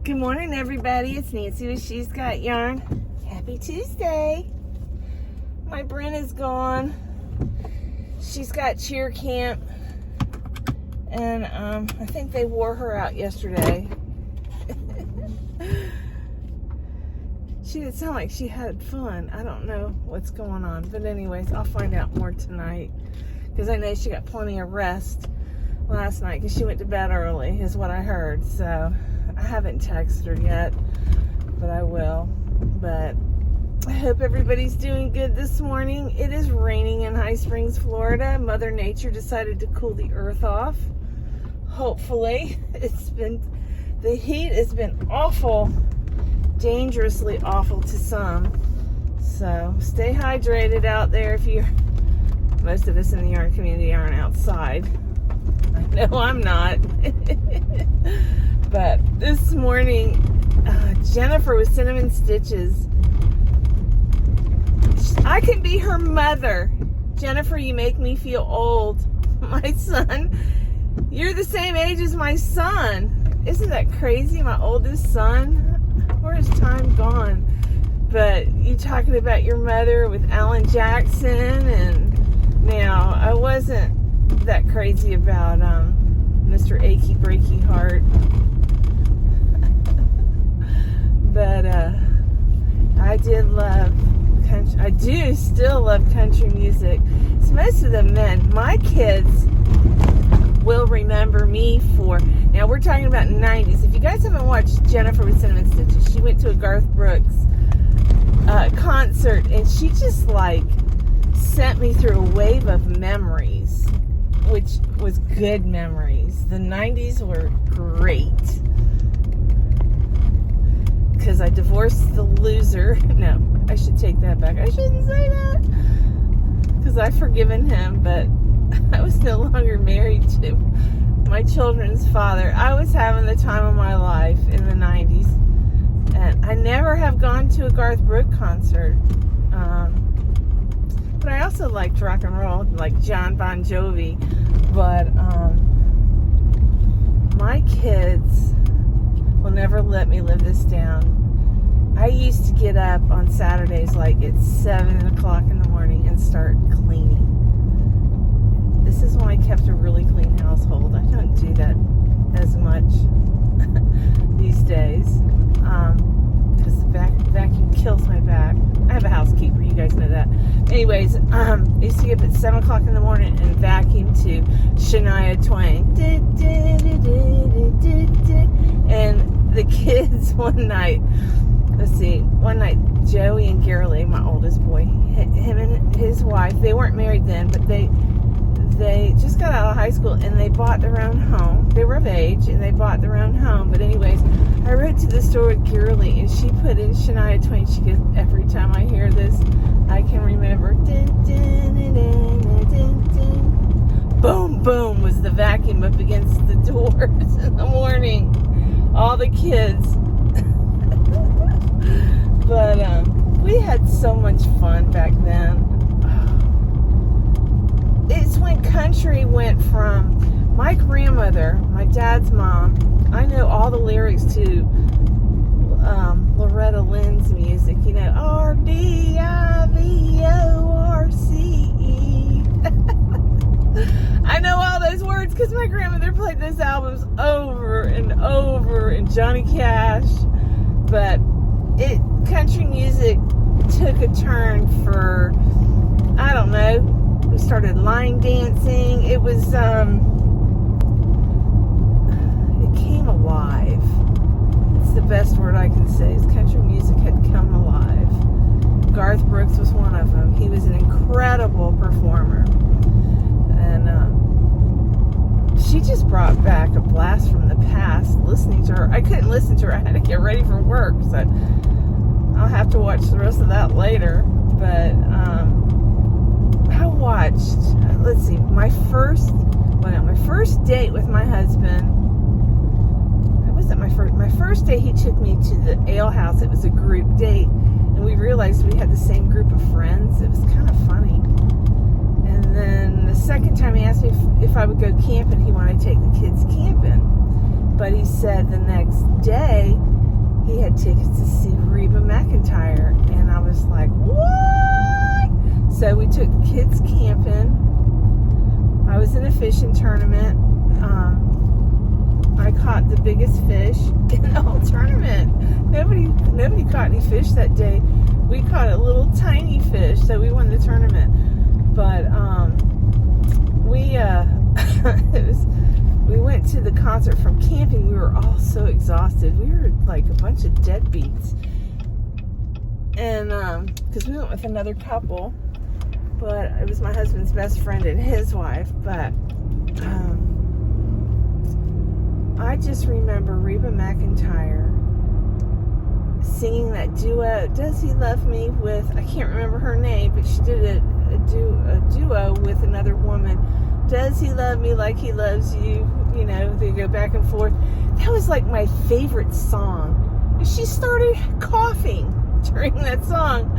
Good morning, everybody. It's Nancy with She's Got Yarn. Happy Tuesday. My Bryn is gone. She's got cheer camp, and I think they wore her out yesterday. She didn't sound like she had fun. I don't know what's going on, but anyways, I'll find out more tonight because I know she got plenty of rest last night because she went to bed early, is what I heard. So I haven't texted her yet, but I will. But I hope everybody's doing good this morning. It is raining in High Springs, Florida. Mother Nature decided to cool the earth off. Hopefully. The heat has been awful, dangerously awful to some. So stay hydrated out there most of us in the yarn community aren't outside. I know I'm not. But this morning, Jennifer with Cinnamon Stitches. I can be her mother. Jennifer, you make me feel old. My son, you're the same age as my son. Isn't that crazy? My oldest son. Where is time gone? But you talking about your mother with Alan Jackson, and now I wasn't that crazy about Mr. Achy Breaky Heart. But I did love country. I do still love country music. It's most of the men. My kids will remember me for, now we're talking about 90s. If you guys haven't watched Jennifer with Cinnamon Stitches, she went to a Garth Brooks concert, and she just sent me through a wave of memories, which was good memories. The 90s were great. Because I divorced the loser. No, I should take that back. I shouldn't say that. Because I've forgiven him, but I was no longer married to my children's father. I was having the time of my life in the 90s. And I never have gone to a Garth Brooks concert. But I also liked rock and roll, like John Bon Jovi. But my kids will never let me live this down. I used to get up on Saturdays at 7 o'clock in the morning and start cleaning. This is when I kept a really clean household. I don't do that as much these days because the vacuum kills my back. I have a housekeeper, you guys know that. Anyways, I used to get up at 7 o'clock in the morning and vacuum to Shania Twain. And the kids one night, Joey and Garalee, my oldest boy, him and his wife, they weren't married then, but they just got out of high school and they bought their own home. They were of age and they bought their own home. But anyways, I rode to the store with Garalee and she put in Shania Twain. She goes, every time I hear this, I can remember. Boom, boom was the vacuum up against the doors in the morning. All the kids. But we had so much fun back then. It's when country went from my grandmother, my dad's mom. I know all the lyrics to Loretta Lynn's music. You know, R-D-I-V-O-R-C-E. I know all those words because my grandmother played those albums over and over, and Johnny Cash. But country music took a turn for, I don't know, we started line dancing. It was, it came alive. It's the best word I can say, is country music had come alive. Garth Brooks was one of them. He was an incredible performer. And she just brought back a blast from the past. Listening to her, I couldn't listen to her. I had to get ready for work, so I'll have to watch the rest of that later. But I watched, let's see, my first date with my husband. It wasn't my first date. He took me to the ale house. It was a group date, and we realized we had the same group of friends. It was kind of funny. And then the second time he asked me if I would go camping. He wanted to take the kids camping, but he said the next day fishing tournament. I caught the biggest fish in the whole tournament. Nobody caught any fish that day. We caught a little tiny fish, so we won the tournament. But we went to the concert from camping. We were all so exhausted. We were like a bunch of deadbeats. And because we went with another couple, but it was my husband's best friend and his wife. But I just remember Reba McEntire singing that duet, Does He Love Me, with, I can't remember her name, but she did a duo with another woman. Does he love me like he loves you? You know, they go back and forth. That was like my favorite song. She started coughing during that song.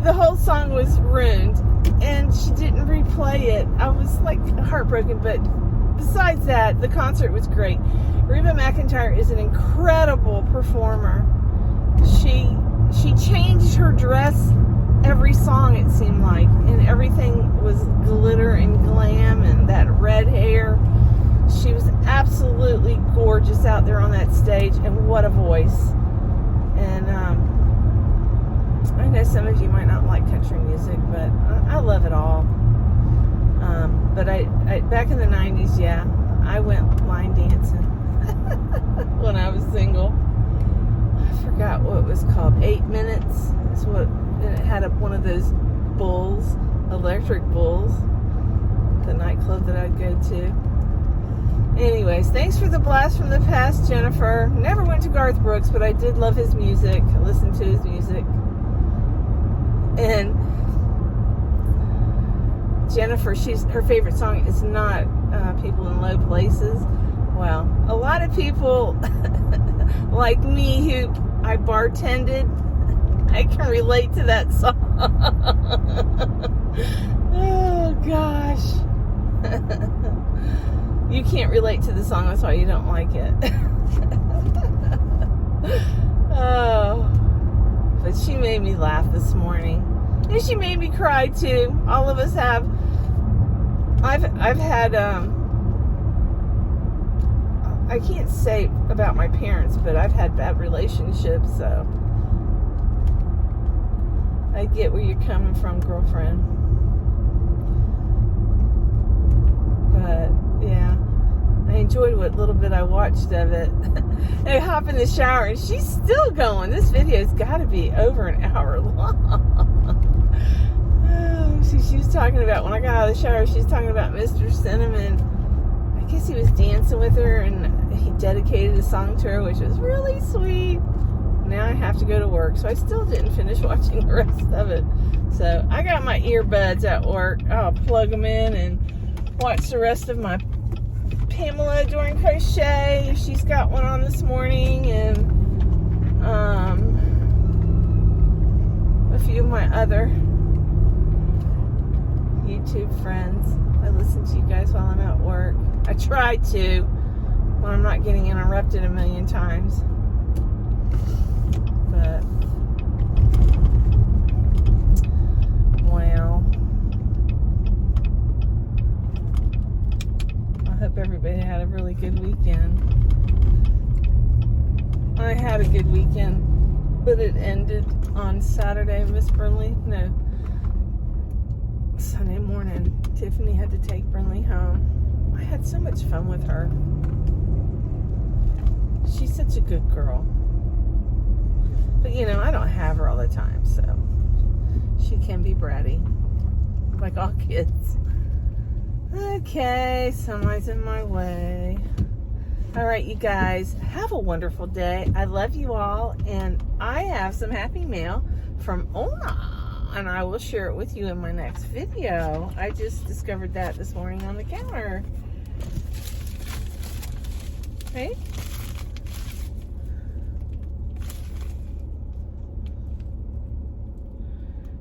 The whole song was ruined, and she didn't replay it. I was like heartbroken, but besides that, the concert was great. Reba McEntire is an incredible performer. She changed her dress every song, it seemed like, and everything was glitter and glam and that red hair. She was absolutely gorgeous out there on that stage, and what a voice. And I know some of you might not like country music, but I love it all. But I back in the 90s, yeah, I went line dancing when I was single. I forgot what it was called. 8 Minutes is what, and it had one of those bulls, electric bulls, the nightclub that I'd go to. Anyways, thanks for the blast from the past, Jennifer. Never went to Garth Brooks, but I did love his music. I listened to his music. And Jennifer, her favorite song is not People in Low Places. Well, a lot of people like me who I bartended, I can relate to that song. Oh, gosh. You can't relate to the song, that's why you don't like it. Oh, but she made me laugh this morning. And she made me cry, too. All of us have. I've had, I can't say about my parents, but I've had bad relationships, so I get where you're coming from, girlfriend. But, yeah, I enjoyed what little bit I watched of it. I hop in the shower, and she's still going. This video's got to be over an hour long. She was talking about, when I got out of the shower, she was talking about Mr. Cinnamon. I guess he was dancing with her, and he dedicated a song to her, which was really sweet. Now I have to go to work, so I still didn't finish watching the rest of it. So I got my earbuds at work. I'll plug them in and watch the rest of my Pamela Doring Crochet. She's got one on this morning, and a few of my other YouTube friends. I listen to you guys while I'm at work. I try to, when I'm not getting interrupted a million times. But, well, I hope everybody had a really good weekend. I had a good weekend, but it ended on Saturday. Miss Burnley, no, Sunday morning, Tiffany had to take Burnley home. I had so much fun with her. She's such a good girl. But, you know, I don't have her all the time, so she can be bratty, like all kids. Okay, somebody's in my way. All right, you guys, have a wonderful day. I love you all, and I have some happy mail from Ona, and I will share it with you in my next video. I just discovered that this morning on the counter. Right?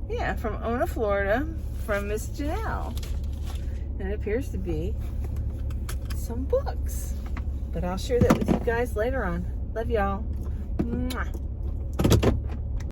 Yeah, from Ona, Florida, from Miss Janelle. And it appears to be some books. But I'll share that with you guys later on. Love y'all.